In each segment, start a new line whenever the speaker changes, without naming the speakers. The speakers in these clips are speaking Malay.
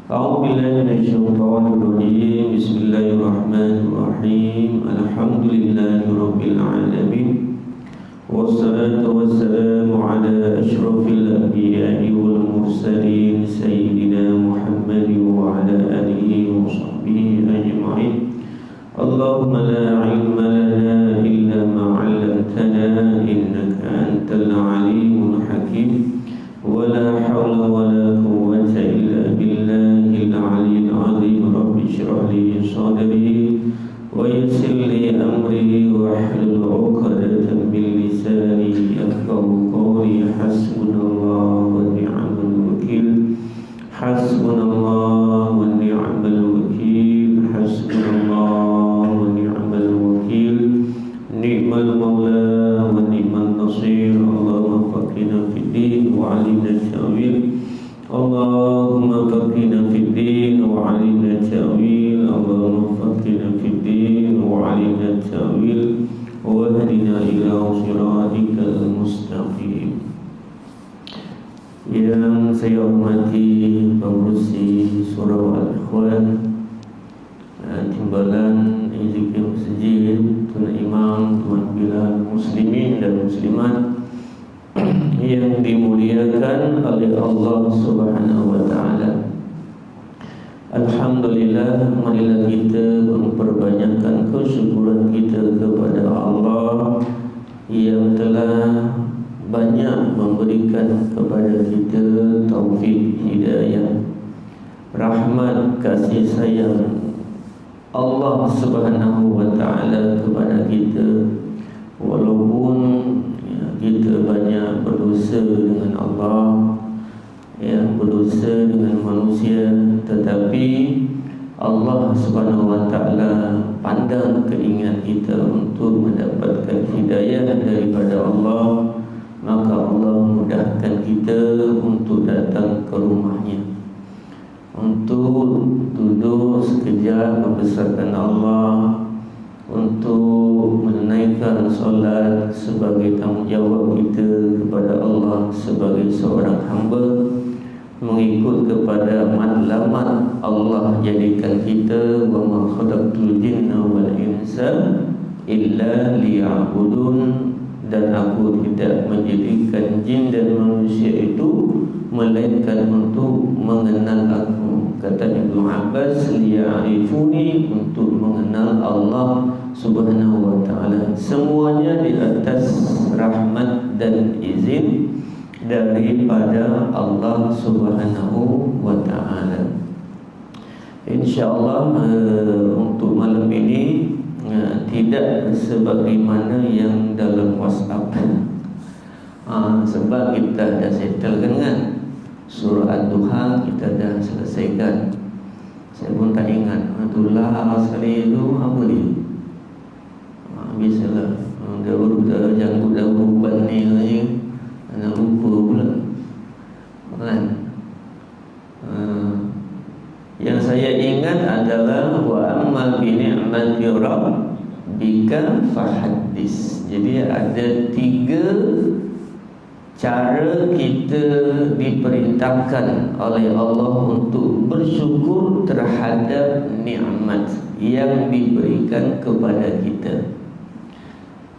أعوذ بالله من الشيطان الرجيم بسم الله الرحمن الرحيم الحمد لله رب العالمين والصلاة والسلام على أشرف الأنبياء والمرسلين سيدنا محمد وعلى آله وصحبه أجمعين اللهم لا علم لنا إلا ما علمتنا إنك أنت العليم الحكيم ولا حول ولا قوة إلا بالله العلي العظيم رب اشرح لي صدري ويسر لي أمري واحلل عقدة من لساني يفقهوا قولي حسبنا الله ونعم الوكيل حسبنا الله ونعم الوكيل حسبنا الله ونعم الوكيل نعم المولى ونعم النصير اللهم فقنا في الدين وعلمنا التأويل اللهم فقنا في الدين وعلمنا التأويل اللهم فقنا في الدين وعلمنا التأويل واهدنا إلى صراطك المستقيم. Yang saya hormati pengurusi Surau Al-Ikhwan, Timbalan Zikir Masjid, Tuan Imam, Tuan Bilal, Muslimin dan Muslimat yang dimuliakan oleh Allah Subhanahu wa Ta'ala. Alhamdulillah, marilah kita memperbanyakkan kesyukuran kita kepada Allah yang telah banyak memberikan kepada kita taufik hidayah, rahmat, kasih sayang Allah Subhanahu wa Ta'ala kepada kita. Walaupun kita banyak berdosa dengan Allah, berdosa dengan manusia, tetapi Allah Subhanahu wa Ta'ala pandang keinginan kita untuk mendapatkan hidayah daripada Allah. Maka Allah mudahkan kita untuk datang ke rumahnya, untuk duduk sekejap membesarkan Allah, untuk menunaikan solat sebagai tanggungjawab kita kepada Allah sebagai seorang hamba, mengikut kepada matlamat Allah jadikan kita wa ma khalaqtul jinna wal insa illa liya'budun, dan aku tidak menjadikan jin dan manusia itu melainkan untuk mengenal aku. Kata Ibnu Abbas, liya'rifuni, untuk mengenal Allah Subhanahu wa Ta'ala. Semuanya di atas rahmat dan izin daripada Allah Subhanahu wa Ta'ala. InsyaAllah untuk malam ini tidak sebagaimana yang dalam WhatsApp, sebab kita dah settle kan surah Ad-Duha, kita dah selesaikan. Saya pun tak ingat itulah sekali itu apa dia. Biasalah dah jangkut dah beban ni lagi, nak lupa pula kan. Yang saya ingat adalah wa amma bi ni'mati rabbika fahaddis. Jadi ada 3 cara kita diperintahkan oleh Allah untuk bersyukur terhadap nikmat yang diberikan kepada kita.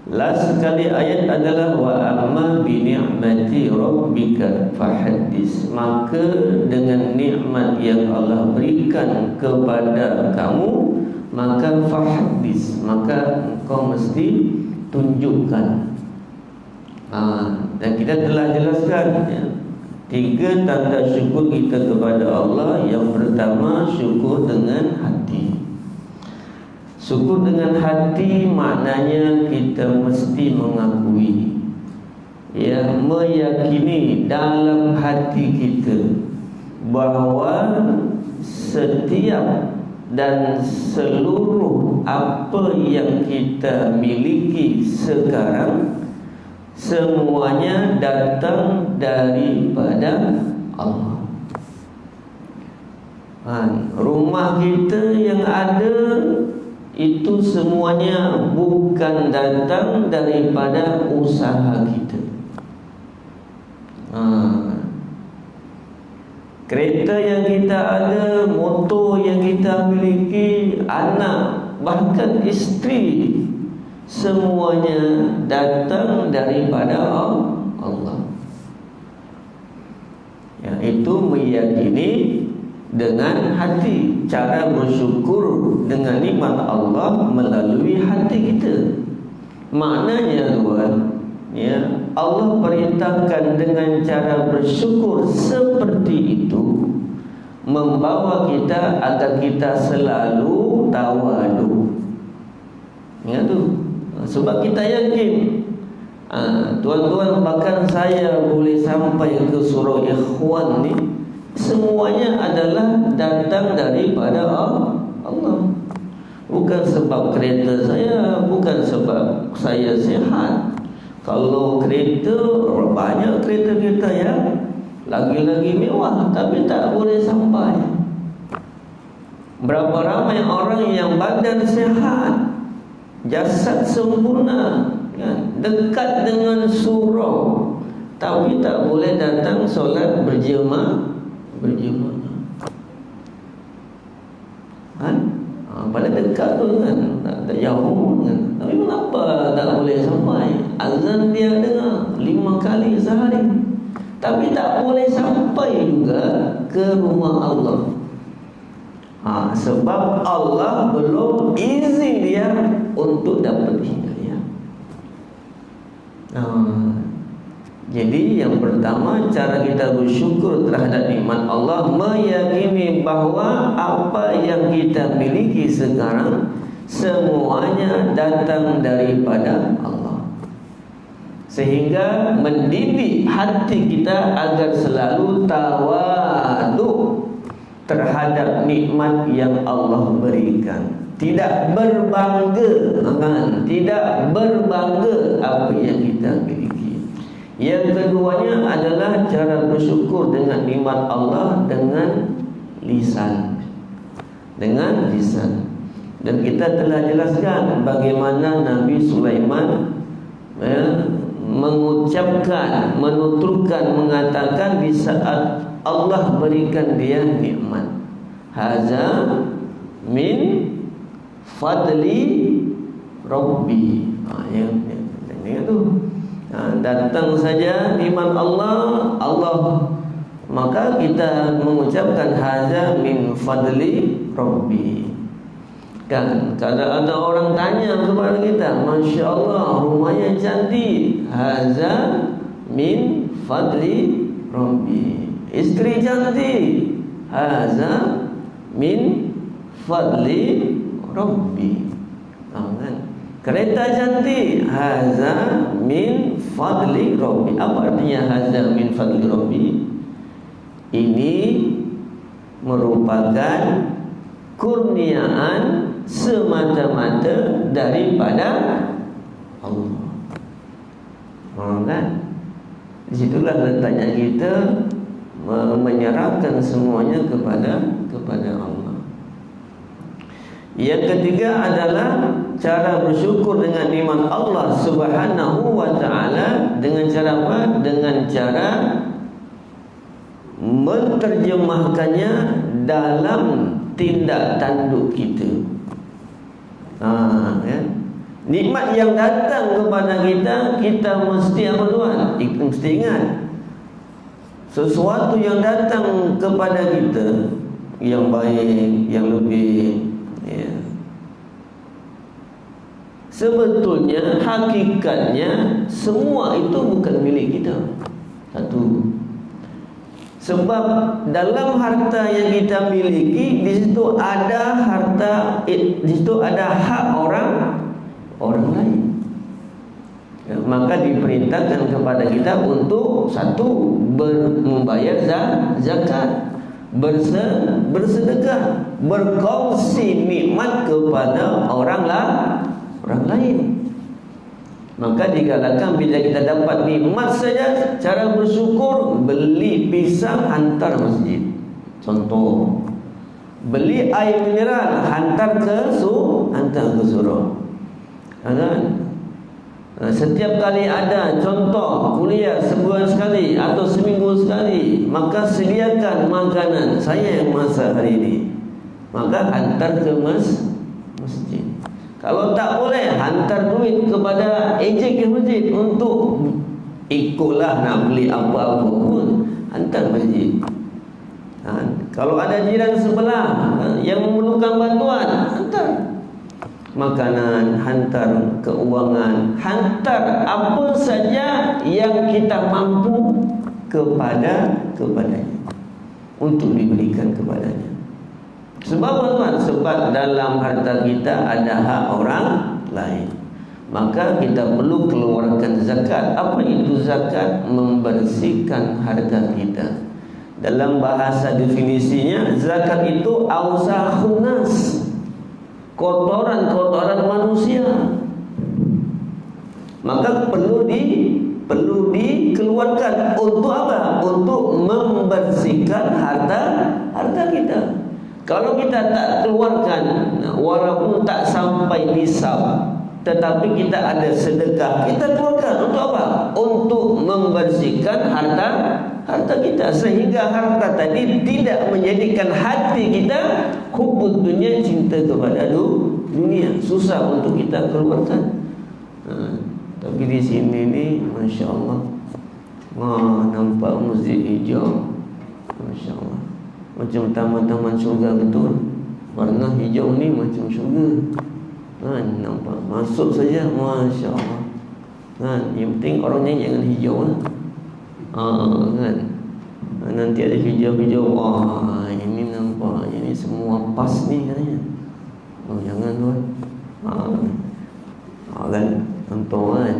Last sekali ayat adalah wa amma bi ni'mati rabbika fahaddis. Maka dengan nikmat yang Allah berikan kepada kamu, maka fahaddis, maka engkau mesti tunjukkan. Dan kita telah jelaskan 3 tanda syukur kita kepada Allah. Yang pertama, syukur dengan hati. Syukur dengan hati maknanya kita mesti mengakui, meyakini dalam hati kita bahawa setiap dan seluruh apa yang kita miliki sekarang semuanya datang daripada Allah. Rumah kita yang ada itu semuanya bukan datang daripada usaha kita. kereta yang kita ada, motor yang kita miliki, anak, bahkan isteri, semuanya datang daripada Allah. Itu meyakini dengan hati, cara bersyukur dengan nikmat Allah melalui hati kita. Maknanya tuan, Allah perintahkan dengan cara bersyukur seperti itu, membawa kita agar kita selalu tawadu. Sebab kita yakin, tuan-tuan, bahkan saya boleh sampai ke surah Ikhwan ni, semuanya adalah datang daripada Allah. Bukan sebab kereta saya, bukan sebab saya sihat. Kalau kereta, banyak kereta-kereta yang lagi-lagi mewah, tapi tak boleh sampai. Berapa ramai orang yang badan sihat, jasad sempurna, dekat dengan surau, tapi tak boleh datang solat berjemaah. Pada dekat tu kan, tak jauh kan, tapi kenapa tak boleh sampai? Azan dia dengar 5 kali sehari, tapi tak boleh sampai juga ke rumah Allah. Sebab Allah belum izin dia untuk dapat hidayah. Jadi yang pertama, cara kita bersyukur terhadap nikmat Allah, meyakini bahawa apa yang kita miliki sekarang semuanya datang daripada Allah, sehingga mendidik hati kita agar selalu tawadu terhadap nikmat yang Allah berikan. Tidak berbangga, tidak berbangga apa yang kita miliki. Yang keduanya adalah cara bersyukur dengan nikmat Allah dengan lisan. Dan kita telah jelaskan bagaimana Nabi Sulaiman mengucapkan, menuturkan, mengatakan di saat Allah berikan dia nikmat, haza min fadli Rabbi. Datang saja nikmat Allah, maka kita mengucapkan haza min fadli Rabbi. Kan kalau ada orang tanya kepada kita, Masya Allah, rumahnya cantik, haza min fadli Rabbi. Isteri cantik, haza min fadli Rabbi. Kan? Kereta cantik, haza min fadli Rabbi. Apa artinya haza min fadli Rabbi? Ini merupakan kurniaan semata-mata daripada Allah. Kan? Disitulah letaknya kita menyerahkan semuanya kepada Allah. Yang ketiga adalah cara bersyukur dengan nikmat Allah Subhanahu wa ta'ala dengan cara apa? Dengan cara menerjemahkannya dalam tindak tanduk kita. Nikmat yang datang kepada kita, kita mesti apa tuan? Kita mesti ingat, sesuatu yang datang kepada kita yang baik, yang lebih, sebetulnya hakikatnya semua itu bukan milik kita. Satu, sebab dalam harta yang kita miliki, di situ ada harta, di situ ada hak orang lain. Maka diperintahkan kepada kita untuk satu, membayar zakat, bersedekah, berkongsi nikmat kepada orang lain. Maka digalakkan bila kita dapat nikmat saja, cara bersyukur, beli pisang hantar masjid. Contoh, beli air mineral hantar ke surau. Kan? Setiap kali ada contoh kuliah sebulan sekali atau seminggu sekali, maka sediakan makanan. Saya yang masak hari ini, maka hantar ke masjid. Kalau tak boleh, hantar duit kepada ejek ke masjid untuk ikutlah nak beli apa-apa pun, hantar masjid. Kalau ada jiran sebelah yang memerlukan bantuan, hantar makanan, hantar keuangan, hantar apa saja yang kita mampu kepadanya untuk diberikan kepadanya. Sebab tuan, sebab dalam harta kita ada hak orang lain, maka kita perlu keluarkan zakat. Apa itu zakat? Membersihkan harta kita. Dalam bahasa definisinya, zakat itu awsahun nas, kotoran-kotoran manusia. Maka perlu dikeluarkan untuk apa? Untuk membersihkan harta kita. Kalau kita tak keluarkan, walaupun tak sampai nisab, tetapi kita ada sedekah, kita keluarkan untuk apa? Untuk membersihkan harta kita, sehingga harta tadi tidak menjadikan hati kita hubud dunia, cinta kepada dunia. Susah untuk kita keluarkan. Tapi di sini ni, Masya Allah, nampak masjid hijau, Masya Allah, macam taman-taman syurga betul. Warna hijau ni macam syurga. Nampak masuk saja, Masya Allah. Yang penting orangnya jangan hijau lah. Kan? Nanti ada hijau-hijau, wah ini nampak, ini semua pas ni katanya. Jangan tuan. Kan contoh kan.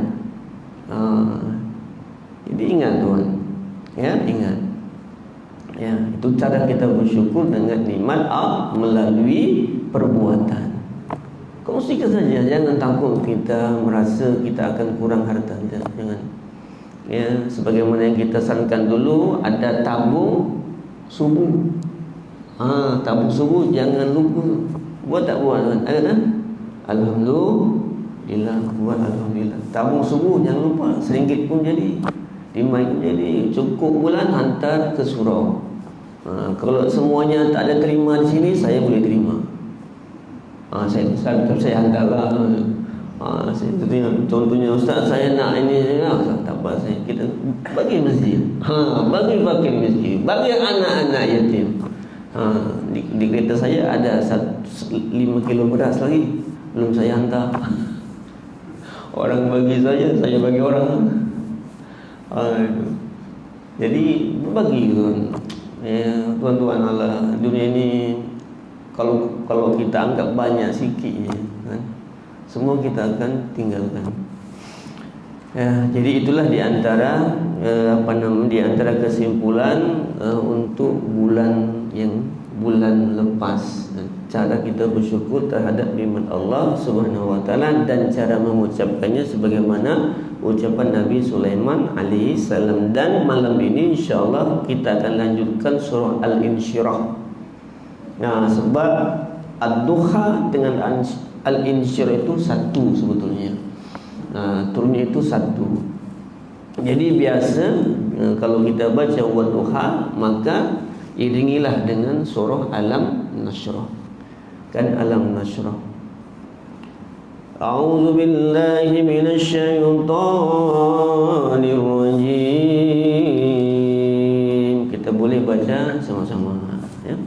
Jadi ingat tuan, ya, ingat. Ya, itu cara kita bersyukur dengan nikmat melalui perbuatan. Kongsikan saja, jangan takut kita merasa kita akan kurang harta. Jangan. Ya, sebagaimana yang kita sarankan dulu, ada tabung subuh. Tabung subuh jangan lupa. Buat tak buat kan? Ada kan? Alhamdulillah, buat alhamdulillah. Tabung subuh jangan lupa, RM1 pun jadi, RM5 pun jadi. Cukup bulan hantar ke surau. Kalau semuanya tak ada terima di sini, saya boleh terima. Saya hantarlah. Contohnya Ustaz, saya nak ini, tak apa, kita bagi masjid, bagi fakir miskin, bagi anak-anak yatim. Di kereta saya ada 5 kilo beras lagi, belum saya hantar. Orang bagi saya bagi orang. Jadi berbagi tuan. Ya, tuan-tuan Allah, dunia ini kalau kita anggap banyak sikit kan, semua kita akan tinggalkan. Ya, jadi itulah di antara di antara kesimpulan untuk bulan lepas, cara kita bersyukur terhadap nikmat Allah Subhanahu wa taala dan cara mengucapkannya sebagaimana ucapan Nabi Sulaiman alaihi salam. Dan malam ini insyaallah kita akan lanjutkan surah Al-Insyirah. Nah, sebab Ad-Duha dengan Al-Insyirah itu satu sebetulnya. Turunnya itu satu. Jadi biasa kalau kita baca Wadduha, maka iringilah dengan surah Alam Nashrah. Kan Alam Nashrah. A'udzu billahi minasy syaithanir rajim. Kita boleh baca sama-sama ya.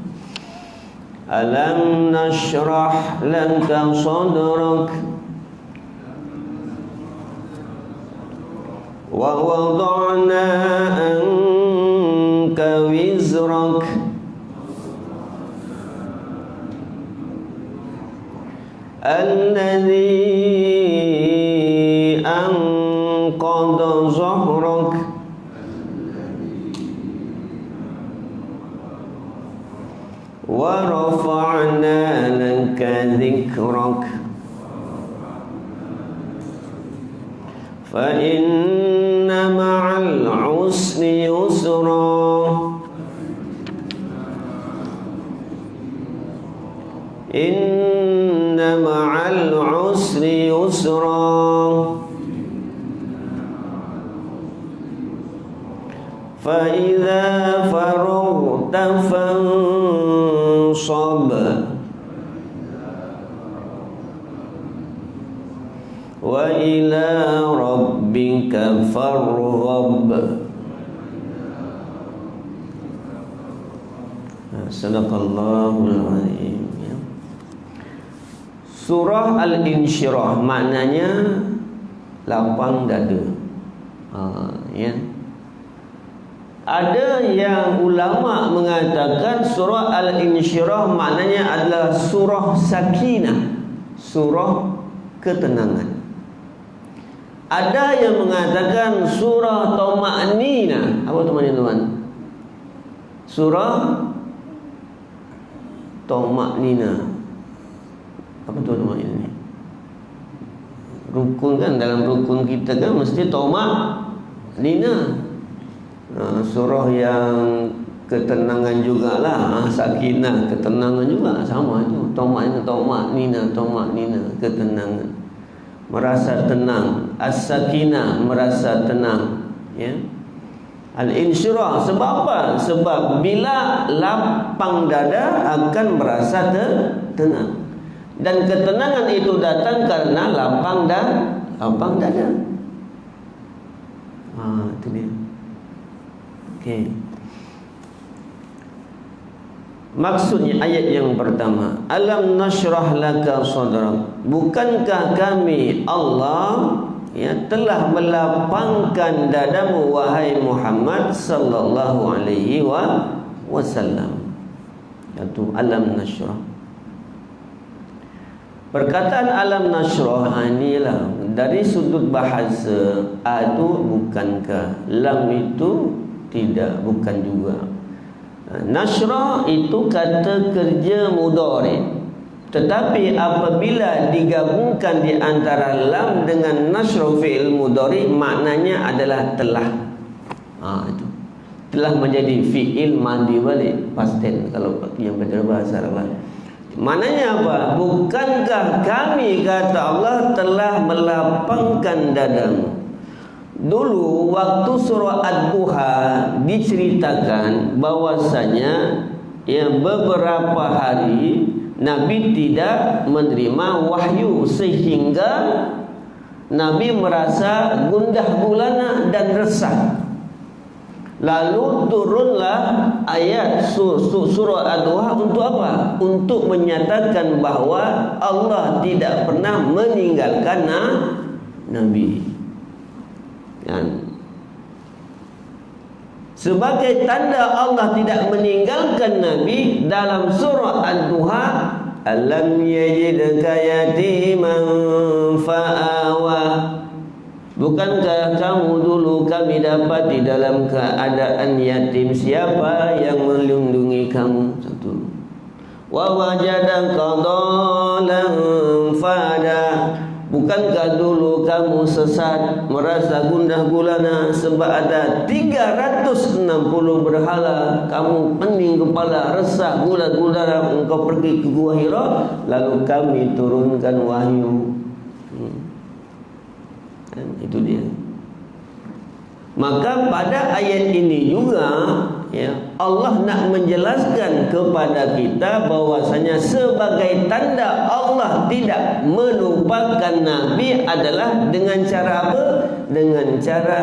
Alam nashrah laka sadrak wa wada'na anka wizrak alladhi anqadha zahrak wa rafa'na laka dhikrak fa inna ma'al usri yusra inna ma'al usri yusra. فإذا فرغت فانصب وإلى ربك فارغب. Sadaqallahul azim. Surah Al-Insyirah maknanya lapang dada. Ya. Ada yang ulama mengatakan surah Al-Insyirah maknanya adalah surah sakinah, surah ketenangan. Ada yang mengatakan surah Tuma'nina. Apa teman-teman tuan? Surah Tuma'nina. Apa tu Tuma'nina? Rukun kan, dalam rukun kita kan mesti Tuma'nina. Surah yang ketenangan jugalah. Sakinah, ketenangan juga sama itu. Tuma'nina, ketenangan. Merasa tenang. As-sakinah, merasa tenang. Ya. Al-insyirah sebab apa? Sebab bila lapang dada akan merasa tenang. Dan ketenangan itu datang karena lapang dada. Itu dia. Okey. Maksudnya ayat yang pertama, alam nashrah laka sadrak. Bukankah kami Allah telah melapangkan dadamu wahai Muhammad sallallahu alaihi wasallam. Itu alam nashrah. Perkataan alam nashrah inilah dari sudut bahasa itu bukankah, lam itu tidak, bukan juga. Nashrah itu kata kerja mudhari, tetapi apabila digabungkan di antara lam dengan nashrah fi'il mudhari, maknanya adalah telah. Itu telah menjadi fi'il madi balik, past tense kalau yang berbahasa Arab. Maknanya apa? Bukankah kami, kata Allah, telah melapangkan dadamu. Dulu waktu surah Ad-Duha diceritakan bahwasanya beberapa hari Nabi tidak menerima wahyu sehingga Nabi merasa gundah gulana dan resah. Lalu turunlah ayat surah Ad-Duha untuk apa? Untuk menyatakan bahawa Allah tidak pernah meninggalkan Nabi. Dan sebagai tanda Allah tidak meninggalkan Nabi, dalam surah Ad-Duha, alam yajidka yatiman fa'awa. Bukankah kamu dulu kami dapat di dalam keadaan yatim? Siapa yang melindungi kamu? Satu. Wa wajadaka dhalan fada. Bukankah dulu kamu sesat, merasa gundah gulana sebab ada 360 berhala, kamu pening kepala, resah, gula-gula, engkau pergi ke Gua Hira, lalu kami turunkan wahyu. Itu dia. Maka pada ayat ini juga Allah nak menjelaskan kepada kita bahwasanya sebagai tanda Allah tidak melupakan Nabi adalah dengan cara apa? Dengan cara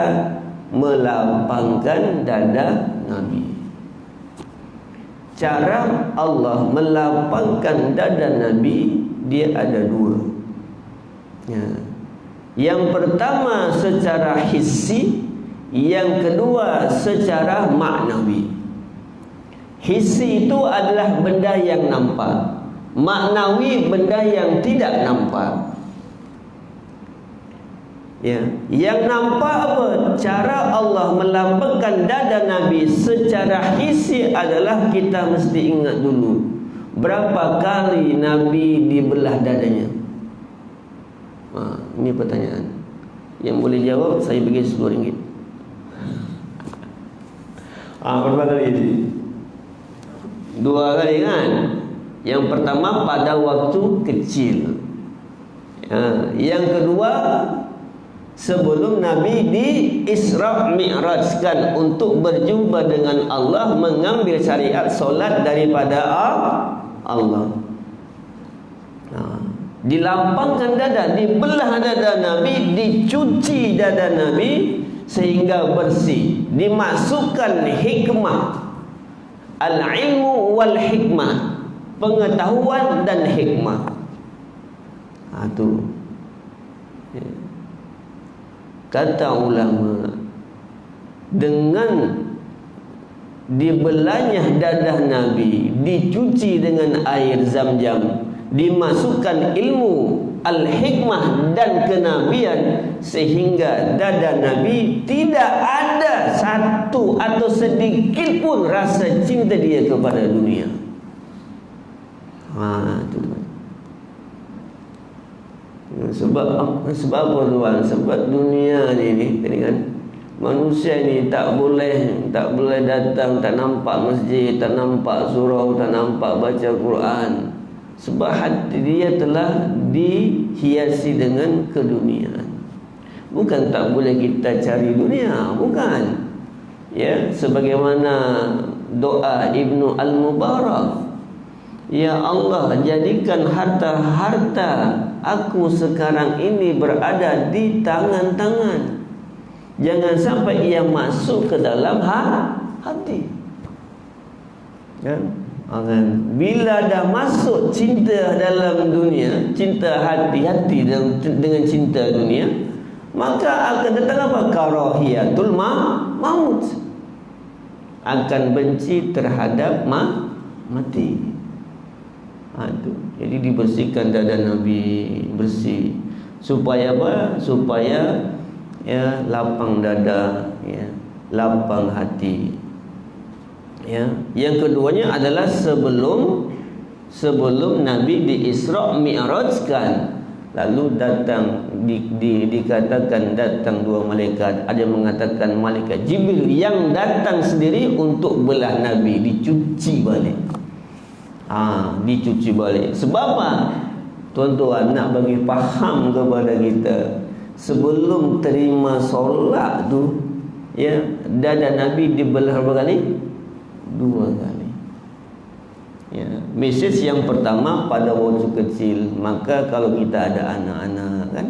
melapangkan dada Nabi. Cara Allah melapangkan dada Nabi dia ada dua. Yang pertama secara hissi, yang kedua secara maknawi. Hissi itu adalah benda yang nampak, maknawi benda yang tidak nampak. Yang nampak apa? Cara Allah melapangkan dada Nabi secara hissi adalah kita mesti ingat dulu berapa kali Nabi dibelah dadanya. Ini pertanyaan. Yang boleh jawab saya bagi RM10. Berapa kali ini? 2 kali kan? Yang pertama pada waktu kecil. Yang kedua sebelum Nabi di Isra Mi'rajkan untuk berjumpa dengan Allah, mengambil syariat solat daripada Allah. Dilapangkan dada, dibelah dada Nabi, dicuci dada Nabi sehingga bersih, dimasukkan hikmah, al-ilmu wal hikmah, pengetahuan dan hikmah. Itu kata ulama, dengan dibelahnya dadah Nabi, dicuci dengan air Zam-Zam, dimasukkan ilmu al-hikmah dan kenabian, sehingga dada Nabi tidak ada satu atau sedikit pun rasa cinta dia kepada dunia. Itu sebab apa tuan? Sebab dunia ni kan, manusia ni tak boleh datang, tak nampak masjid, tak nampak surau, tak nampak baca Quran, sebab hati dia telah dihiasi dengan keduniaan. Bukan tak boleh kita cari dunia, bukan. Ya, sebagaimana doa Ibnu Al-Mubarak, ya Allah, jadikan harta-harta aku sekarang ini berada di tangan-tangan, jangan sampai ia masuk ke dalam hati. Kan? Bila dah masuk cinta dalam dunia, cinta hati-hati dengan cinta dunia, maka akan datang apa? Karahiyatul maut. Akan benci terhadap mati. Jadi dibersihkan dada Nabi, bersih. Supaya apa? Supaya ya lapang dada, ya, lapang hati. Ya. Yang keduanya adalah sebelum Nabi di Isra Mi'rajkan, lalu datang dikatakan datang dua malaikat. Ada yang mengatakan malaikat Jibril yang datang sendiri untuk belah Nabi, dicuci balik. Dicuci balik. Sebab apa? Tuan-tuan, nak bagi faham kepada kita, sebelum terima solat tu, ya, dada Nabi dibelah berapa kali? 2 kali. Ya, mesej yang pertama pada waktu kecil. Maka kalau kita ada anak-anak kan,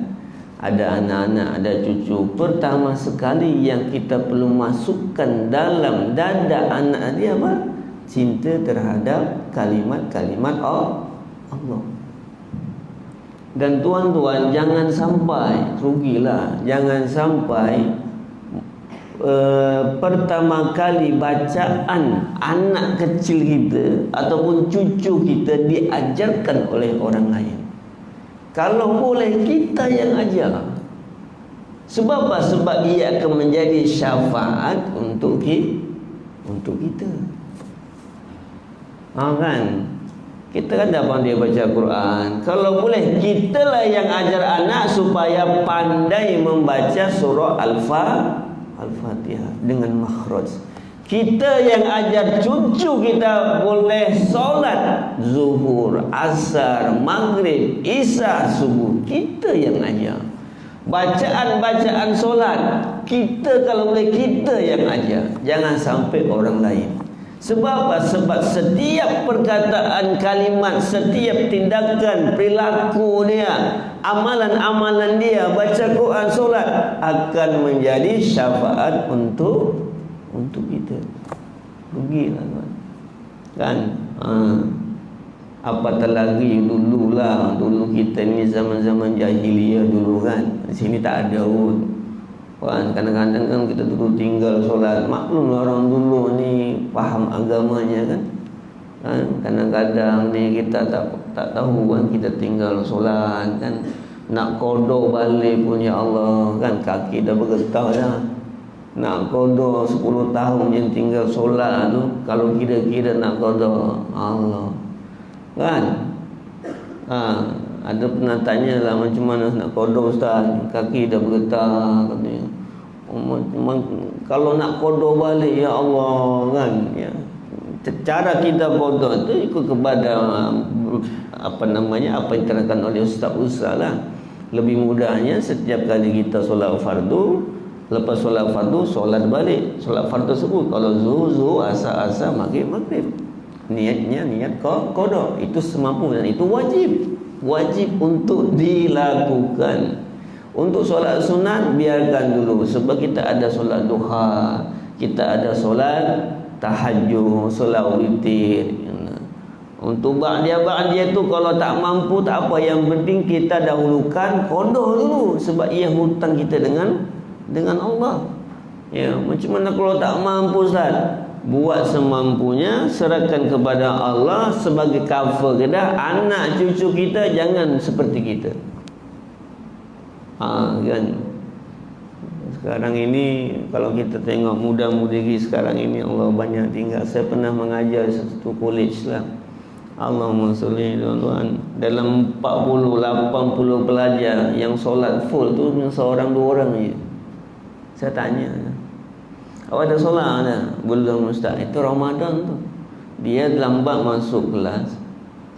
ada anak-anak, ada cucu, pertama sekali yang kita perlu masukkan dalam dada anak dia apa? Cinta terhadap kalimat-kalimat Allah. Dan tuan-tuan, jangan sampai rugilah, jangan sampai pertama kali bacaan anak kecil kita ataupun cucu kita diajarkan oleh orang lain. Kalau boleh kita yang ajar. Sebab apa? Sebab ia akan menjadi syafaat untuk kita. Kan? Kita kan dapat dia baca Quran. Kalau boleh, kitalah yang ajar anak supaya pandai membaca surah Al-Fatihah dengan makhraj. Kita yang ajar cucu kita boleh solat zuhur, asar, maghrib, isya, subuh. Kita yang ajar. Bacaan-bacaan solat, kita kalau boleh kita yang ajar. Jangan sampai orang lain. Sebab apa? Sebab setiap perkataan, kalimat, setiap tindakan, perilaku dia, amalan-amalan dia, baca Quran, solat, akan menjadi syafaat untuk kita. Rugilah kan? Apatah lagi dulu kita ni zaman-zaman jahiliyah dulu kan. Di sini tak ada kan, kadang-kadang kan kita dulu tinggal solat. Maklum orang dulu ni faham agamanya kan. Kadang-kadang ni kita tak tahu kan, kita tinggal solat kan, nak qada balik pun ya Allah kan, kaki dah bergetar dah. Nak qada 10 tahun yang tinggal solat tu, kalau kira-kira nak qada Allah kan. Ada pernah tanya lah, macam mana nak qada ustaz, kaki dah bergetar katanya. Kalau nak qada balik ya Allah kan, ya, cara kita qada tu ikut kepada apa yang diterangkan oleh ustaz lah. Lebih mudahnya setiap kali kita solat fardu, lepas solat fardu solat balik solat fardu tersebut. Kalau zuhur, asar, maghrib, niatnya niat qada. Itu semampu dan itu wajib untuk dilakukan. Untuk solat sunat biarkan dulu, sebab kita ada solat duha, kita ada solat tahajud, solat witir. Untuk ba'diyah tu kalau tak mampu tak apa, yang penting kita dahulukan qada dulu, sebab ia hutang kita dengan Allah. Ya, macam mana kalau tak mampu Ustaz? Buat semampunya, serahkan kepada Allah sebagai cover kita. Anak cucu kita jangan seperti kita. Kan. Sekarang ini kalau kita tengok muda-mudi sekarang ini, Allah banyak tinggal. Saya pernah mengajar satu college lah. Allahumma sholli tuan-tuan, dalam 40-80 pelajar yang solat full tu seorang dua orang je. Saya tanya, awak ada solat ada? Belum Ustaz. Itu Ramadan tu. Dia lambat masuk kelas.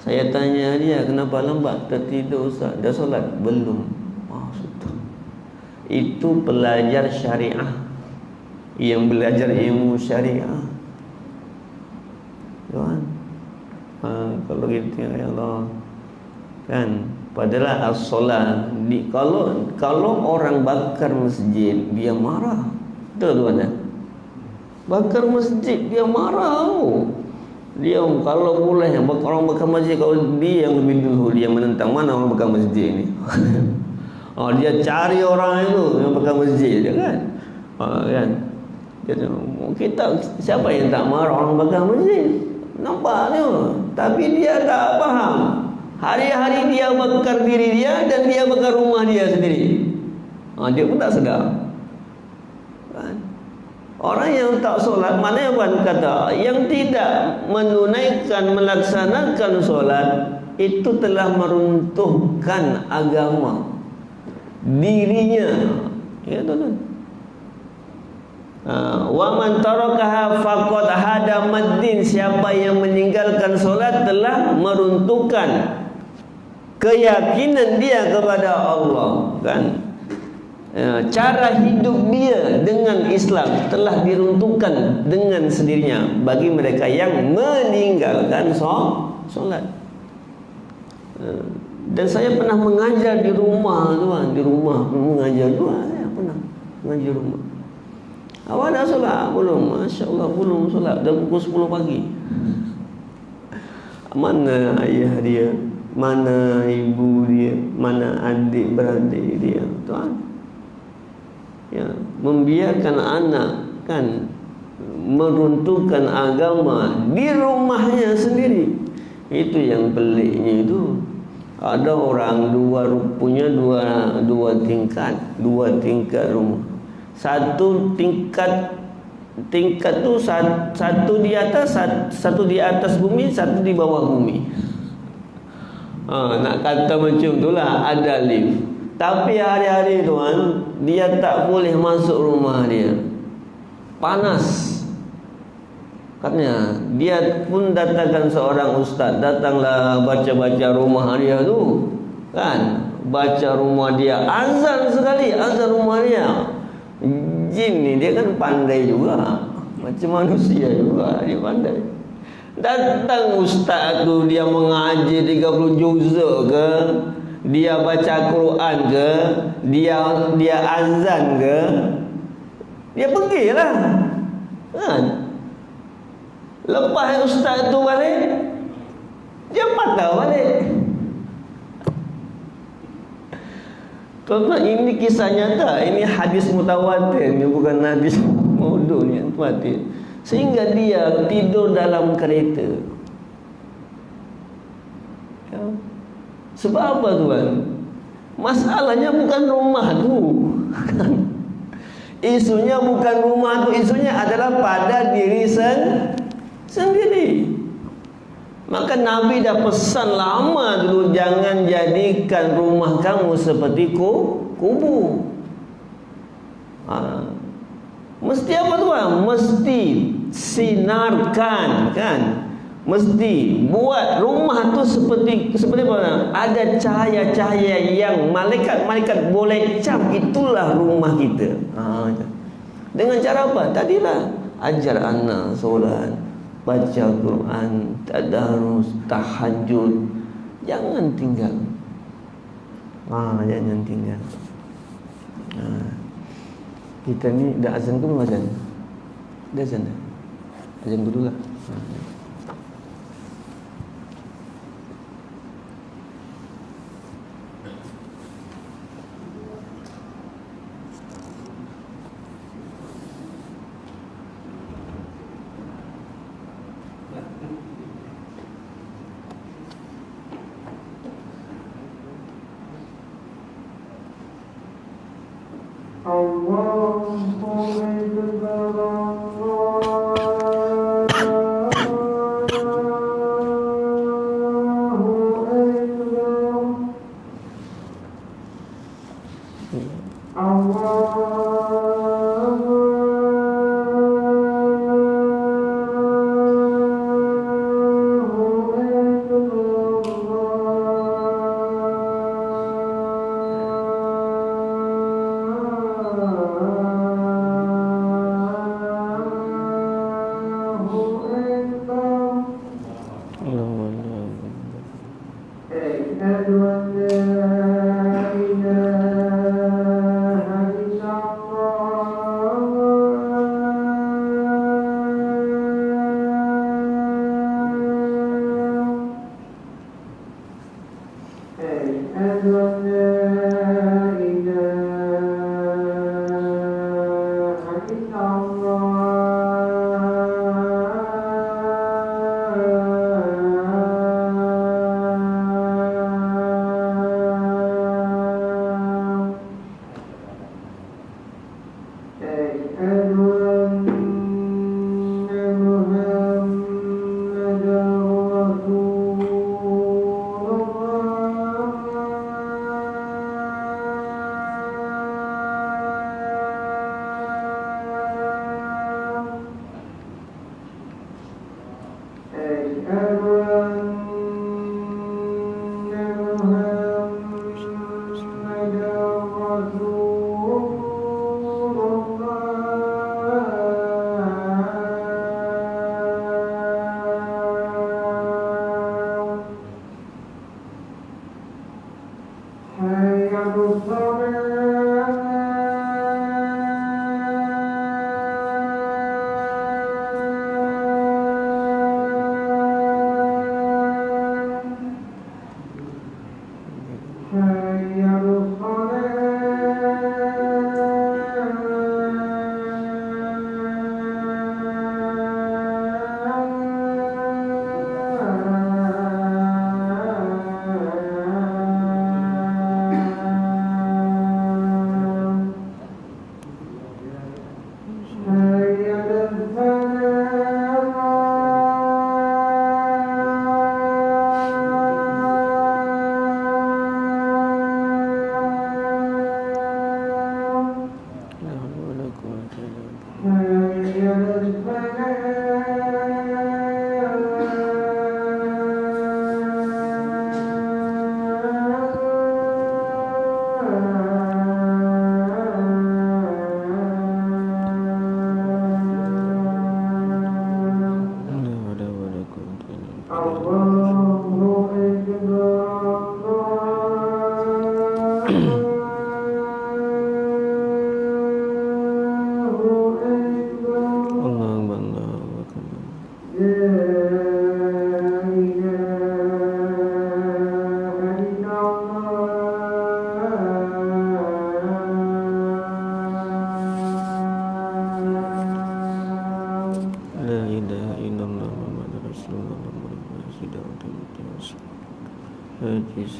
Saya tanya dia, kenapa lambat? Tertidur Ustaz. Dah solat? Belum. Sudah. Itu pelajar syariah yang belajar ilmu syariah. Tuan, kalau gitu ya Allah, kan padahal as-solat kalau orang bakar masjid dia marah. Betul tuan? Bakar masjid dia marah. Dia kalau boleh orang bakar masjid, kalau dia yang lebih dulu dia menentang, mana orang bakar masjid ni. Dia cari orang itu yang bakar masjid dia kan. Kan. Kita siapa yang tak marah orang bakar masjid? Nampak tu. Tapi dia tak faham. Hari-hari dia bakar diri dia dan dia bakar rumah dia sendiri. Dia pun tak sedar. Kan? Orang yang tak solat, mana yang kata, yang tidak menunaikan, melaksanakan solat, itu telah meruntuhkan agama dirinya. Ya tuan-tuan. Wa man tarakaha faqad hadamaddin. Siapa yang meninggalkan solat telah meruntuhkan keyakinan dia kepada Allah, kan? Cara hidup dia dengan Islam telah diruntuhkan dengan sendirinya bagi mereka yang meninggalkan solat. Dan saya pernah mengajar di rumah tuan, di rumah mengajar juga. Saya pernah mengajar rumah. Awak dah solat? Belum. Masya Allah belum solat. Dah pukul 10 pagi. Mana ayah dia? Mana ibu dia? Mana adik beradik dia? Tuan, ya, membiarkan anak kan meruntuhkan agama di rumahnya sendiri. Itu yang peliknya itu. Ada orang punya dua tingkat rumah. Satu tingkat tu satu di atas bumi, satu di bawah bumi. Nak kata macam itulah, ada lift. Tapi hari-hari tuan, dia tak boleh masuk rumah dia. Panas. Katanya dia pun datangkan seorang ustaz, datanglah baca-baca rumah dia tu. Kan? Baca rumah dia, azan sekali, azan rumah dia. Jin ni dia kan pandai juga, macam manusia juga, dia pandai. Datang ustaz tu, dia mengaji 30 juzuk ke, dia baca Quran ke, dia azan ke, dia pergilah. Kan? Lepas ustaz tu balik, dia patah balik. Tuan-tuan, ini kisah nyata. Ini hadis mutawatir, ini bukan hadis maudhu ni, mutawatir. Sehingga dia tidur dalam kereta. Ya. Sebab apa tuan? Masalahnya bukan rumah tu. Isunya bukan rumah tu, isunya adalah pada diri sendiri. Maka Nabi dah pesan lama dulu, jangan jadikan rumah kamu seperti kubu. Mesti apa tuan? Mesti sinarkan, kan? mesti buat rumah tu seperti mana? Ada cahaya-cahaya yang malaikat-malaikat boleh cap, itulah rumah kita. Dengan cara apa? Tadilah ajar anak solat, baca Quran, tadarus, tahajud. Jangan tinggal. Jangan tinggal. Kita ni dah azan ke belum azan? Dah azan dah. Azan dulu lah.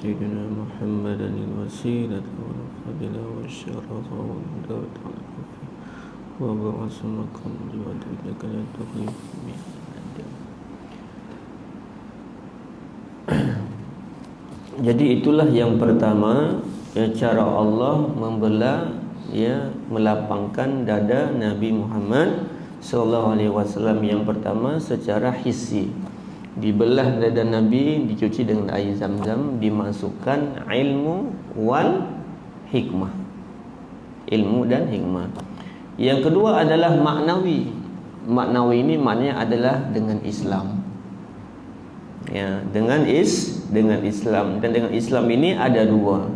سيدنا محمدا الوسيلة والفضيلة والشرف والدرجة والكفر وبعث مقام لوجهك لا تخلف من
Jadi itulah yang pertama, cara Allah membelah, melapangkan dada Nabi Muhammad sallallahu alaihi wasallam. Yang pertama secara hissi. Dibelah dada Nabi, dicuci dengan air Zam-Zam, dimasukkan ilmu wal hikmah. Ilmu dan hikmah. Yang kedua adalah maknawi. Maknawi ini maknanya adalah dengan Islam. Ya, dengan Islam. Dan dengan Islam ini ada dua.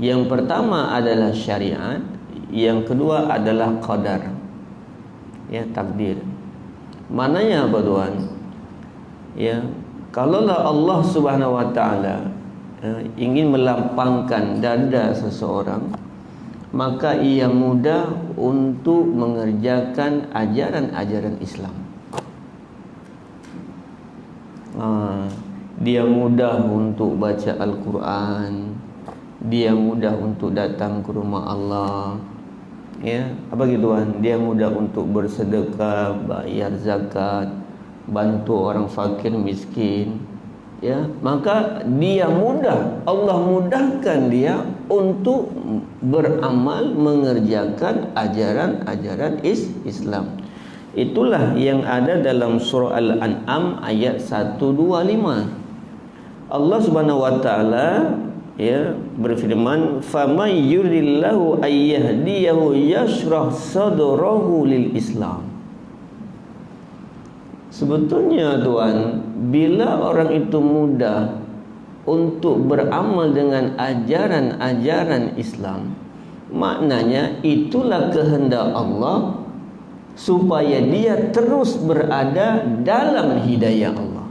Yang pertama adalah syariat, yang kedua adalah qadar. Ya, takdir. Maknanya apa tuan? Ya, kalaulah Allah Subhanahu wa taala ingin melapangkan dada seseorang, maka ia mudah untuk mengerjakan ajaran-ajaran Islam. Dia mudah untuk baca Al-Quran, dia mudah untuk datang ke rumah Allah. Ya, apa gitu kan? Dia mudah untuk bersedekah, bayar zakat, bantu orang fakir miskin. Ya, maka dia mudah, Allah mudahkan dia untuk beramal, mengerjakan ajaran-ajaran Islam. Itulah yang ada dalam surah Al-An'am ayat 125. Allah Subhanahu wa taala ya berfirman, "Faman yuridillahu ayyahdiyahu yashrah sadrahu lil Islam." Sebetulnya tuan, bila orang itu mudah untuk beramal dengan ajaran-ajaran Islam, maknanya itulah kehendak Allah supaya dia terus berada dalam hidayah Allah.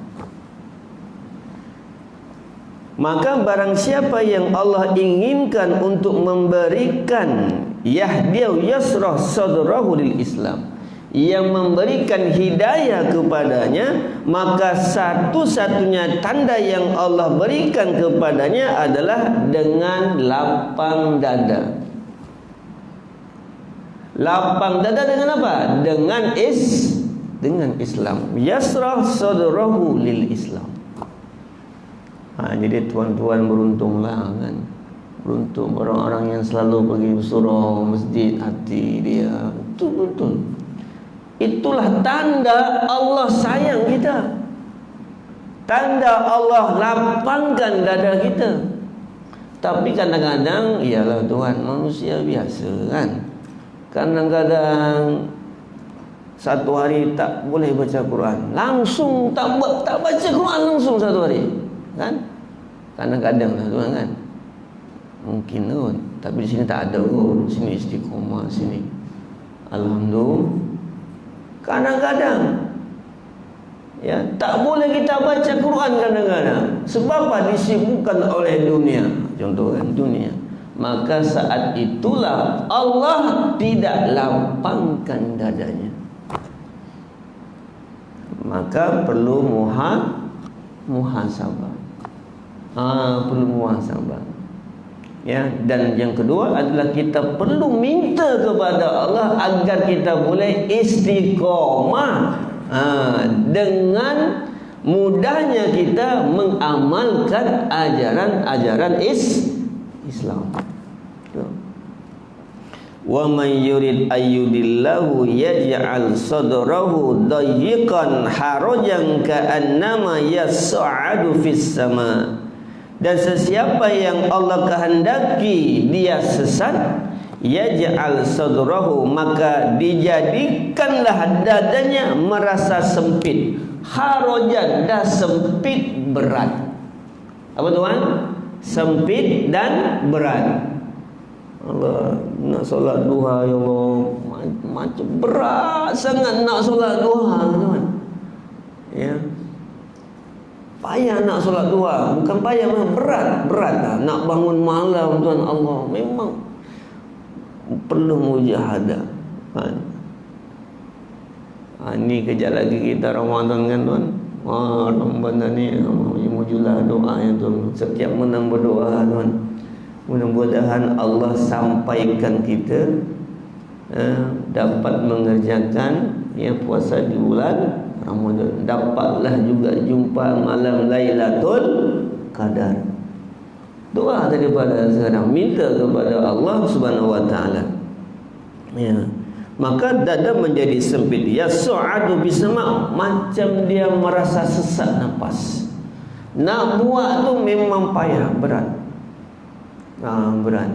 Maka barang siapa yang Allah inginkan untuk memberikan yahdiyahu yasrah sadrahu lil Islam, yang memberikan hidayah kepadanya, maka satu-satunya tanda yang Allah berikan kepadanya adalah dengan lapang dada. Lapang dada dengan apa? Dengan Islam. Yasrah sadrahu lil Islam. Jadi tuan-tuan beruntunglah kan. Beruntung orang-orang yang selalu pergi surau masjid, hati dia itu betul. Itulah tanda Allah sayang kita. Tanda Allah lapangkan dada kita. Tapi kadang-kadang iyalah Tuhan, manusia biasa kan. Kadang-kadang satu hari tak boleh baca Quran, langsung tak baca Quran langsung satu hari kan. Kadang-kadang lah Tuhan kan. Mungkin kot, tapi di sini tak ada kot. Sini istiqomah sini. Alhamdulillah. Kadang-kadang ya tak boleh kita baca Quran kadang-kadang. Sebab apa? Disibukkan oleh dunia. Contoh kan dunia. Maka saat itulah Allah tidak lapangkan dadanya. Maka perlu muhasabah. Perlu muhasabah. Ya, dan yang kedua adalah kita perlu minta kepada Allah agar kita boleh istiqomah dengan mudahnya kita mengamalkan ajaran-ajaran Islam. Wa man yurid ayyudillahu yaj'al sadrahu dayyiqan harajan ka'annama yas'adu fis sama'. Dan sesiapa yang Allah kehendaki dia sesat, yaj'al sadrahu, maka dijadikanlah dadanya merasa sempit. Harajan, dah sempit berat. Apa tuan? Sempit dan berat. Allah, nak solat duha ya Allah, macam berat sangat nak solat duha tuan. Ya. Payah nak solat duha, bukan payah, berat lah. Nak bangun malam tuan Allah, memang perlu mujahadah kan. Ni kejap lagi kita Ramadan kan tuan. Ramadan ni mujulah doa yang tuan. Setiap menang berdoa tuan. Mudah-mudahan Allah sampaikan kita dapat mengerjakan puasa di bulan Ramadan. Dapatlah juga jumpa malam Lailatul Qadar. Doa daripada sekarang, minta kepada Allah Subhanahu wa taala. Ya. maka dada menjadi sempit. Yas'adu bisama, macam dia merasa sesak nafas. Nak buat tu memang payah, berat. Berat.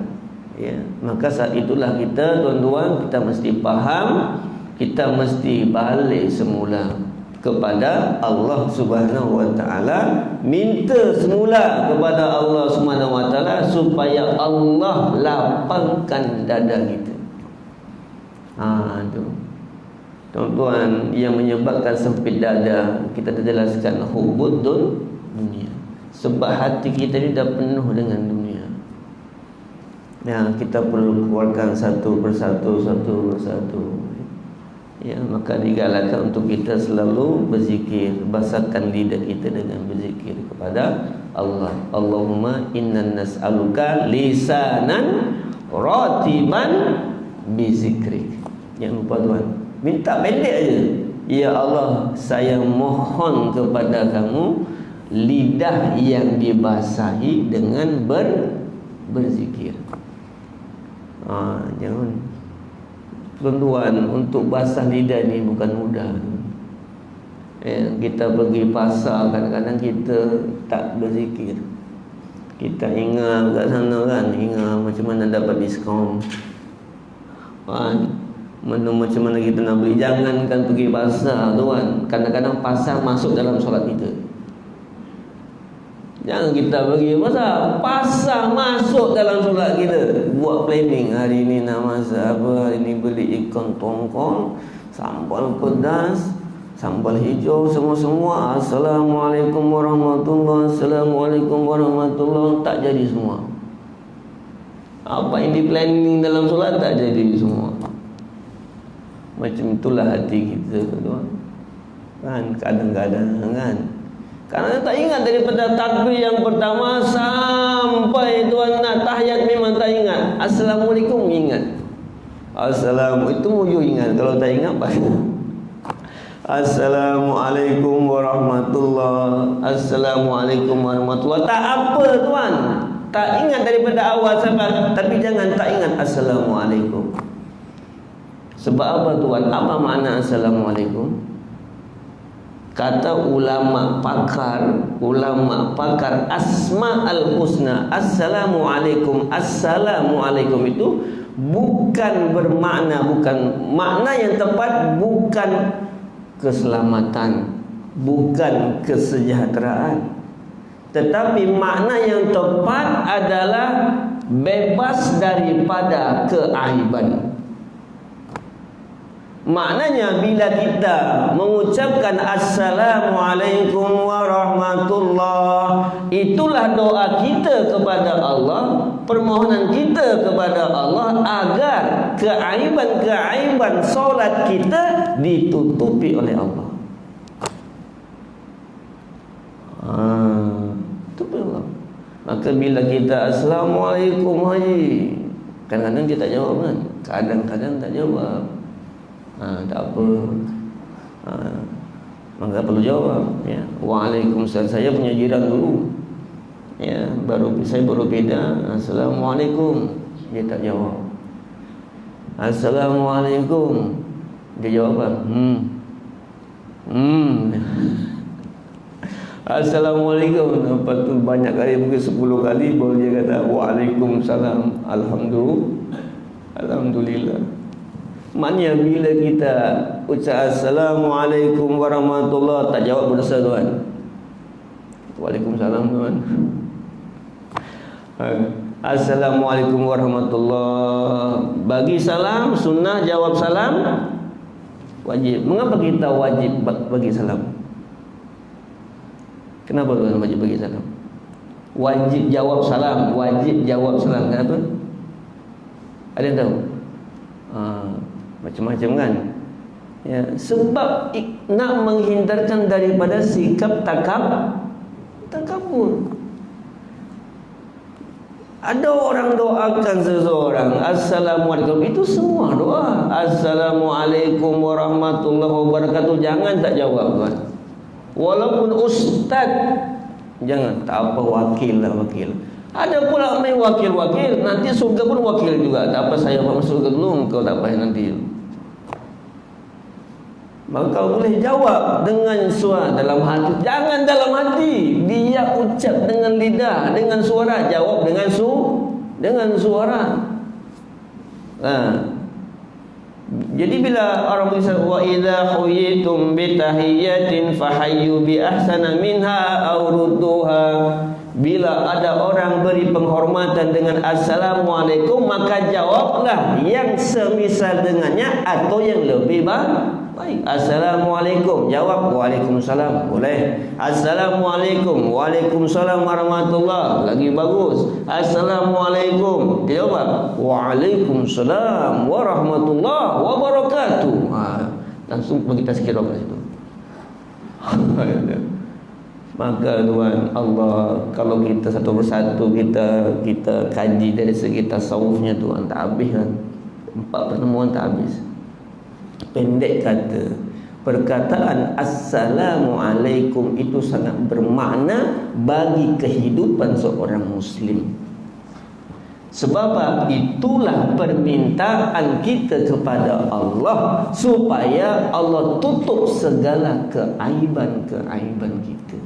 Ya, maka saat itulah kita, tuan-tuan, kita mesti faham, kita mesti balik semula kepada Allah Subhanahu wa taala, minta semula kepada Allah Subhanahu wa taala supaya Allah lapangkan dada kita. Tu. Tuan-tuan, yang menyebabkan sempit dada kita jelaskan hubbud dunia. Sebab hati kita ni dah penuh dengan dunia. Kita perlu keluarkan satu persatu. Ya, maka digalakkan untuk kita selalu berzikir, basahkan lidah kita dengan berzikir kepada Allah. Allahumma inna nas'aluka lisanan ratiban bizikrik. Jangan lupa tuan, minta pendek aja. Ya Allah, saya mohon kepada kamu lidah yang dibasahi dengan berzikir. Jangan, tuan-tuan, untuk basah lidah ni bukan mudah. Kita pergi pasar, kadang-kadang kita tak berzikir. Kita ingat kat sana kan, ingat macam mana dapat diskaun, macam mana kita nak beli. Jangankan pergi pasar, tuan, kadang-kadang pasar masuk dalam solat kita. Jangan kita pergi pasar masuk dalam solat kita. Buat planning, hari ni nak masak apa, hari ni beli ikan tongkol, sambal pedas, sambal hijau, semua-semua. Assalamualaikum warahmatullahi, Assalamualaikum warahmatullahi. Tak jadi semua. Apa yang di planning dalam solat tak jadi semua. Macam itulah hati kita, tuan. Kan kadang-kadang kan, karena tak ingat daripada takbir yang pertama sampai tuan nak tahiyat memang tak ingat. Assalamualaikum ingat. Assalamualaikum itu mujur ingat. Kalau tak ingat apa? Assalamualaikum warahmatullahi, Assalamualaikum warahmatullahi. Tak apa tuan, tak ingat daripada awal sampai, tapi jangan tak ingat Assalamualaikum. Sebab apa tuan? Apa makna Assalamualaikum? Kata ulama pakar Asma'ul Husna, Assalamualaikum, Assalamualaikum itu bukan bermakna, bukan makna yang tepat, bukan keselamatan, bukan kesejahteraan, tetapi makna yang tepat adalah bebas daripada keaiban. Maknanya bila kita mengucapkan Assalamualaikum warahmatullah, itulah doa kita kepada Allah, permohonan kita kepada Allah agar keaiban-keaiban solat kita ditutupi oleh Allah. Tutupi Allah. Maka bila kita Assalamualaikum haji, kadang-kadang dia tak jawab kan, kadang-kadang tak jawab. Tak apa, maka perlu jawab ya. Waalaikumsalam. Saya punya jiran dulu ya, saya baru beda. Assalamualaikum, dia tak jawab. Assalamualaikum, dia jawab apa? Assalamualaikum. Lepas tu banyak kali, mungkin 10 kali baru dia kata Waalaikumsalam. Alhamdulillah. Maknanya bila kita ucap Assalamualaikum warahmatullahi, tak jawab berdosa tuan. Waalaikumsalam tuan. Assalamualaikum warahmatullahi. Bagi salam sunnah, jawab salam wajib. Mengapa kita wajib bagi salam? Kenapa tuan wajib bagi salam? Wajib jawab salam, wajib jawab salam. Kenapa? Ada yang tahu? Macam-macam kan ya, sebab nak menghindarkan daripada sikap takabur. Ada orang doakan seseorang Assalamualaikum, itu semua doa. Assalamualaikum warahmatullahi wabarakatuh, jangan tak jawab kan. Walaupun ustaz, jangan, tak apa, wakil lah, wakil. Ada pula main wakil-wakil, nanti surga pun wakil juga. Tak apa, saya masuk surga dulu, kau tak payah nanti. Maka boleh jawab dengan suara dalam hati. Jangan dalam hati. Dia ucap dengan lidah, dengan suara. Jawab dengan suara. Jadi bila orang berkata wa idza huyitum bi tahiyyatin fahayyu bi ahsana minha aw rudduha. Bila ada orang beri penghormatan dengan assalamualaikum, maka jawablah yang semisal dengannya atau yang lebih baik. Assalamualaikum, jawab waalaikumsalam, boleh. Assalamualaikum, waalaikumsalam warahmatullah, lagi bagus. Assalamualaikum, jawab waalaikumsalam warahmatullah wabarakatuh. Langsung bagi tazkirah kat situ. Maka Tuhan Allah, kalau kita satu persatu kita kaji dari segi tasawufnya Tuhan, tak habis kan. 4 pertemuan tak habis. Pendek kata, perkataan Assalamualaikum itu sangat bermakna bagi kehidupan seorang Muslim. Sebab itulah permintaan kita kepada Allah, supaya Allah tutup segala keaiban-keaiban kita.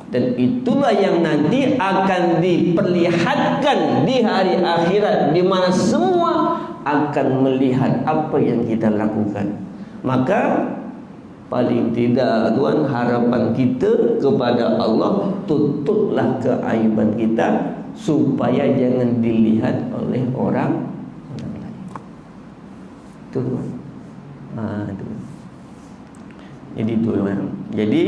Dan itulah yang nanti akan diperlihatkan di hari akhirat, di mana semua akan melihat apa yang kita lakukan. Maka paling tidak Tuhan, harapan kita kepada Allah, tutuplah keaiban kita supaya jangan dilihat oleh orang lain. Itu Tuhan. Itu. Jadi itu Tuhan. Jadi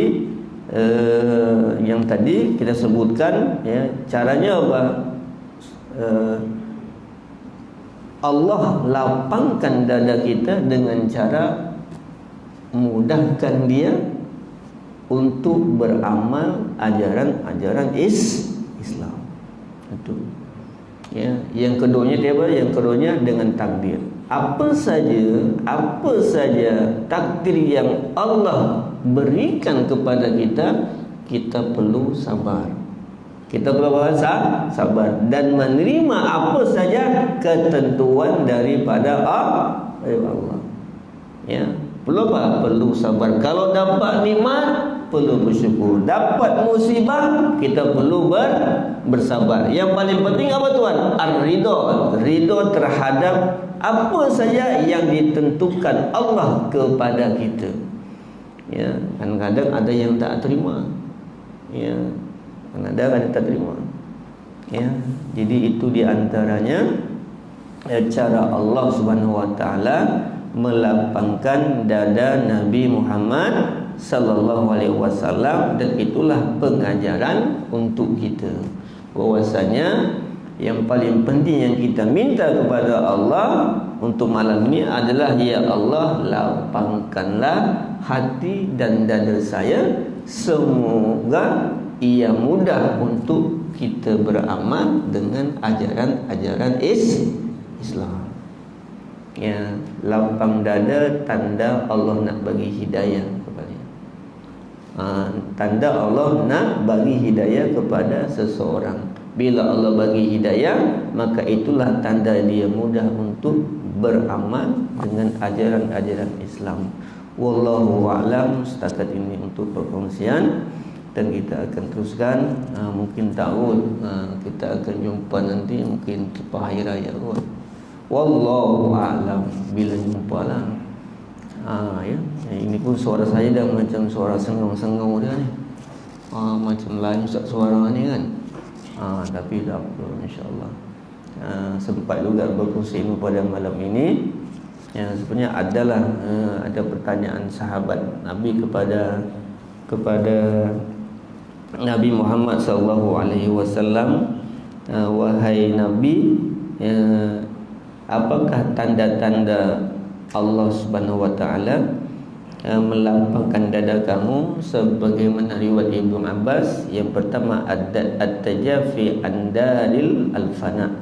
yang tadi kita sebutkan, ya, caranya apa? Allah lapangkan dada kita dengan cara mudahkan dia untuk beramal ajaran-ajaran Islam. Itu. Ya, yang keduanya dia apa? Yang keduanya dengan takdir. Apa saja takdir yang Allah berikan kepada kita, kita perlu sabar. Kita perlu sabar dan menerima apa saja ketentuan daripada Allah. Ya, perlu apa? Perlu sabar. Kalau dapat nikmat, perlu bersyukur. Dapat musibah, kita perlu bersabar. Yang paling penting apa Tuhan? Ar-ridha. Ridha terhadap apa saja yang ditentukan Allah kepada kita. Ya, kadang-kadang ada yang tak terima. Ya, kadang-kadang ada tak terima. Ya, jadi itu di antaranya cara Allah Subhanahu wa taala melapangkan dada Nabi Muhammad sallallahu alaihi wasallam, dan itulah pengajaran untuk kita. Bahwasanya yang paling penting yang kita minta kepada Allah untuk malam ini adalah, ya Allah, lapangkanlah hati dan dada saya, semoga ia mudah untuk kita beramal dengan ajaran-ajaran Islam. Ya, lapang dada tanda Allah nak bagi hidayah kepada. Tanda Allah nak bagi hidayah kepada seseorang. Bila Allah bagi hidayah, maka itulah tanda dia mudah untuk beramal dengan ajaran-ajaran Islam. Wallahu a'lam. Setakat ini untuk perkongsian, dan kita akan teruskan. Mungkin tahun kita akan jumpa nanti, mungkin lepas hari raya kot. Wallahu a'lam. Bila jumpa lah. Ya. Ini pun suara saya dah macam suara sengau-sengau dia ni. Macam lain Ustaz suara ni kan. Tapi tak apa, insyaAllah. Sempat juga berkongsi ilmu pada malam ini. Sebenarnya ada pertanyaan sahabat Nabi kepada Nabi Muhammad SAW. Wahai Nabi, apakah tanda-tanda Allah Subhanahu wa taala melapangkan dada kamu? Sebagaimana riwayat Ibnu Abbas, yang pertama at-tajafi andaril al-fana,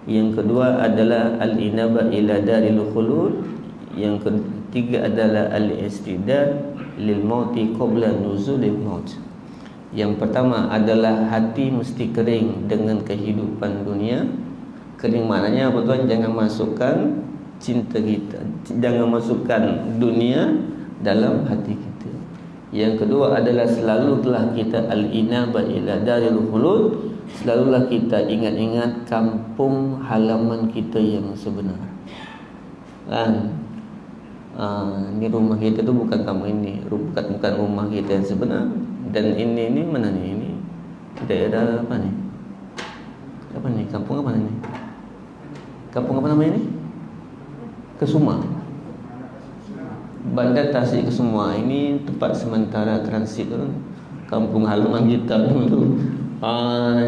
yang kedua adalah al-inaba ila daril khulud, yang ketiga adalah al-istidad lil mauti qabla nuzulil maut. Yang pertama adalah hati mesti kering dengan kehidupan dunia. Kering maknanya apa tuan? Jangan masukkan cinta kita, jangan masukkan dunia dalam hati kita. Yang kedua adalah selalulah kita al-inaba ila daril khulud, selalulah kita ingat-ingat kampung halaman kita yang sebenar. Kan? Ini rumah kita tu bukan kampung ini, bukan rumah kita yang sebenar. Dan ini mana ni? Ini daerah apa ni? Apa ni? Kampung apa ni? Kampung apa namanya ni? Kesuma. Bandar Tasik Kesuma. Ini tempat sementara transit tu. Kampung halaman kita tu.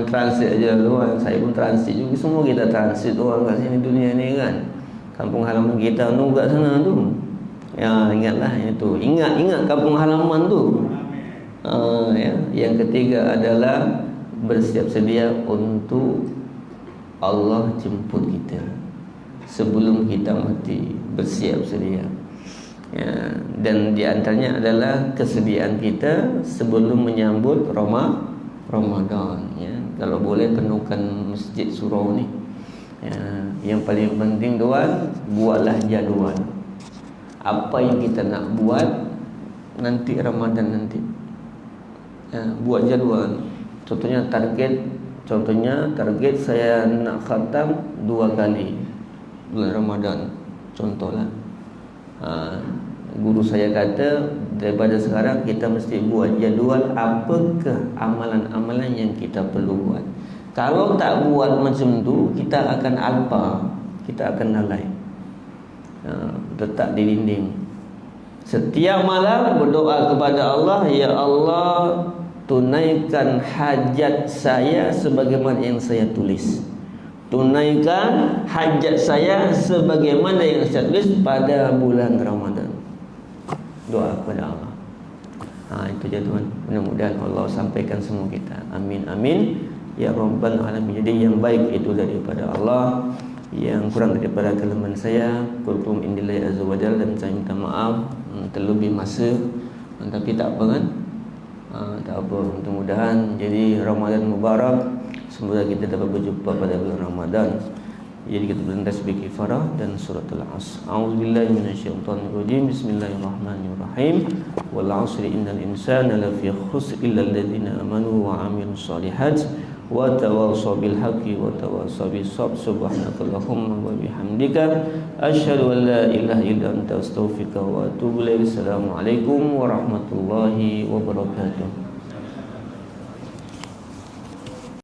Transit aja tu. Saya pun transit juga. Semua kita transit orang kat sini dunia ni kan. Kampung halaman kita tu kat sana tu. Ya, ingatlah itu. Ingat kampung halaman tu. Ya. Yang ketiga adalah bersiap sedia untuk Allah jemput kita sebelum kita mati. Bersiap sedia. Ya. Dan di antaranya adalah kesediaan kita sebelum menyambut Ramadan. Ya. Kalau boleh penuhkan masjid surau ni. Ya. Yang paling penting tuan, buatlah jadual. Apa yang kita nak buat nanti Ramadan nanti. Ya, buat jadual. Contohnya target saya nak khatam 2 kali bulan Ramadan. Contohlah. Guru saya kata daripada sekarang kita mesti buat jadual apakah amalan-amalan yang kita perlu buat. Kalau tak buat macam tu, kita akan alpa, kita akan lalai. Letak di dinding. Setiap malam berdoa kepada Allah, ya Allah, tunaikan hajat saya sebagaimana yang saya tulis. Tunaikan hajat saya sebagaimana yang saya tulis pada bulan Ramadan. Doa kepada Allah. Itu je tuan. Mudah-mudahan Allah sampaikan semua kita. Amin amin ya rabbal alamin. Jadi yang baik itu daripada Allah, yang kurang daripada kelemahan saya, kultum indillahi azza wajalla, dan saya minta maaf terlebih masa. Tapi tak apa kan? Tak apa, mudah-mudahan jadi Ramadan Mubarak. Semoga kita dapat berjumpa pada bulan Ramadan. Jadi kita berikan tasbih kifarah dan surat Al-Asr. A'udzubillahi minasyaitonirrajim. Bismillahirrahmanirrahim. Wal 'asri innal insana lafi khusr illa alladziina amanu wa 'amilus shalihat wa tawassaw bil haqqi wa tawassaw bis sabr. Subhanakallahumma wa bihamdika asyhadu an la ilaha illa anta astaghfiruka wa atubu ilaik. Assalamualaikum warahmatullahi wabarakatuh.